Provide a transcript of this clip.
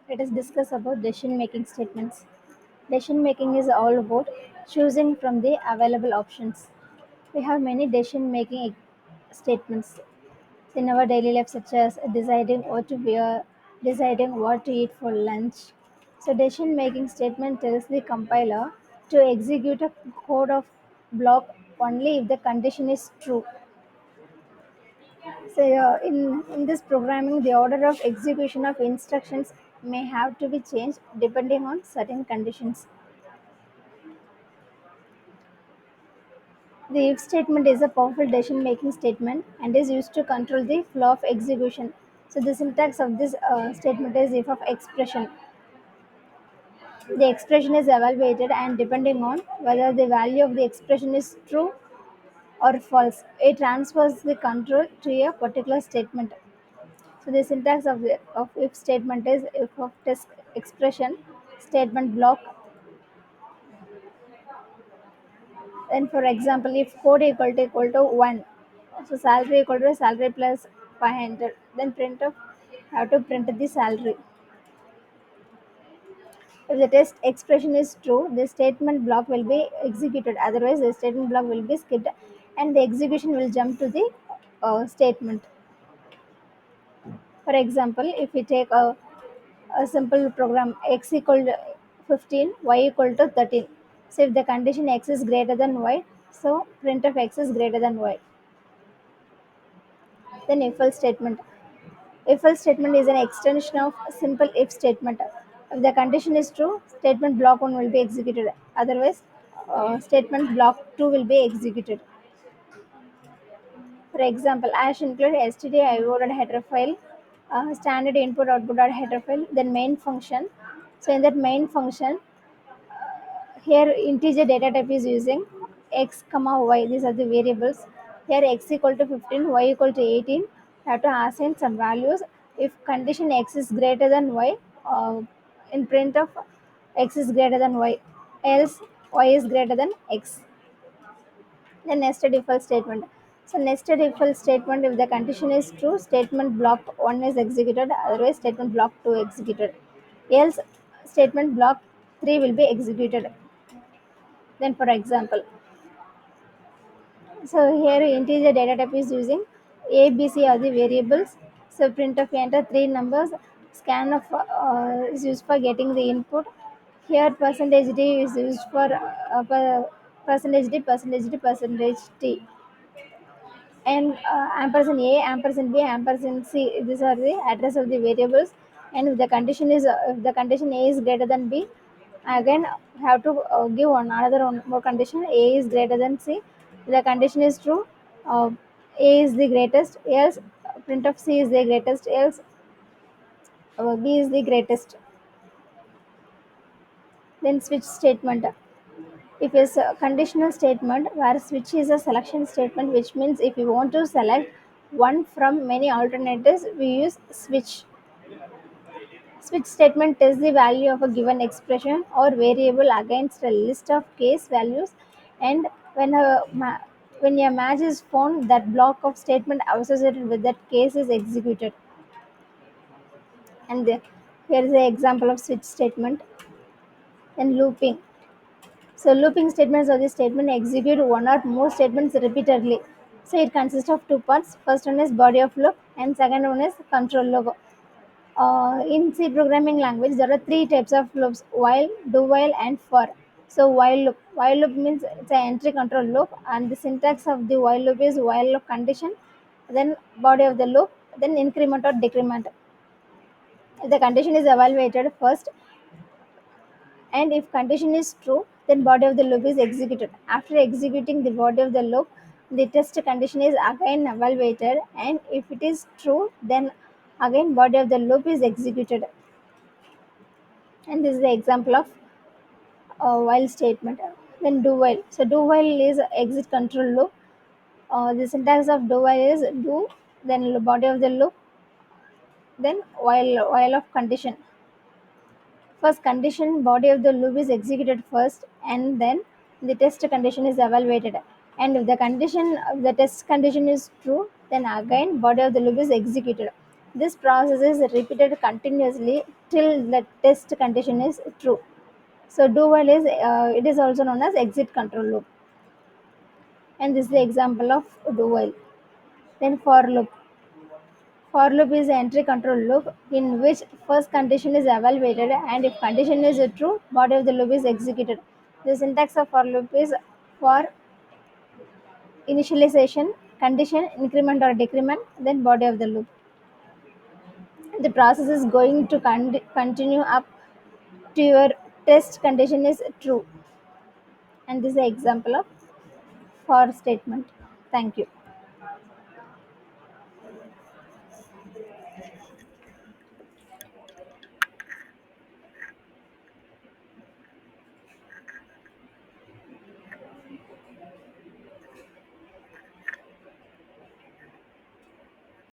Let us discuss about decision making statements. Decision making is all about choosing from the available options. We have many decision making statements in our daily life, such as deciding what to wear, deciding what to eat for lunch. So, decision making statement tells the compiler to execute a code of block only if the condition is true. So, in this programming, the order of execution of instructions may have to be changed depending on certain conditions. The if statement is a powerful decision making statement and is used to control the flow of execution. So, the syntax of this statement is if of expression. The expression is evaluated, and depending on whether the value of the expression is true or false, it transfers the control to a particular statement. So the syntax of if statement is if of test expression statement block. Then for example, if code equal to 1, so salary equal to salary plus 500, then print of have to print the salary. If the test expression is true, the statement block will be executed. Otherwise, the statement block will be skipped, and the execution will jump to the statement. For example, if we take a simple program x equal to 15, y equal to 13. So if the condition x is greater than y, so print of x is greater than y. Then if else statement. If else statement is an extension of simple if statement. If the condition is true, statement block 1 will be executed. Otherwise, statement block 2 will be executed. For example, ash include std io header file, standard input output header file, then main function. So in that main function, here integer data type is using x comma y. These are the variables. Here x equal to 15, y equal to 18. Have to assign some values. If condition x is greater than y, in print of x is greater than y, else y is greater than x. Then nested if else statement. So nested if else statement, if the condition is true, statement block 1 is executed, otherwise statement block 2 executed. Else statement block 3 will be executed. Then for example, so here integer data type is using a, b, c are the variables. So print of enter three numbers. Scan of is used for getting the input. Here percentage d is used for percentage d, percentage d, percentage t, and ampersand a, ampersand b, ampersand c. These are the address of the variables. And if the condition is if the condition a is greater than b, again have to give another one more condition. A is greater than c. If the condition is true, uh, a is the greatest, else print of c is the greatest, else b is the greatest. Then switch statement. If it's a conditional statement where switch is a selection statement, which means if we want to select one from many alternatives, we use switch. Switch statement tells the value of a given expression or variable against a list of case values, and when when a match is found, that block of statement associated with that case is executed. And here is an example of switch statement. Then looping. So looping statements are the statement execute one or more statements repeatedly. So it consists of two parts. First one is body of loop, and second one is control loop. In C programming language, there are three types of loops: while, do while, and for. So while loop. While loop means it's an entry control loop, and the syntax of the while loop is while loop condition, then body of the loop, then increment or decrement. If the condition is evaluated first, and if condition is true, then body of the loop is executed. After executing the body of the loop, the test condition is again evaluated, and if it is true, then again body of the loop is executed. And this is the example of while statement. Then do while. So do while is exit control loop. The syntax of do while is do, then body of the loop, then while of condition. First condition body of the loop is executed first, and then the test condition is evaluated. And if the test condition is true, then again body of the loop is executed. This process is repeated continuously till the test condition is true. So do while is it is also known as exit control loop, and this is the example of do while. Then for loop. For loop is an entry control loop in which first condition is evaluated, and if condition is true, body of the loop is executed. The syntax of for loop is for initialization, condition, increment or decrement, then body of the loop. The process is going to continue up to your test condition is true, and this is an example of for statement. Thank you.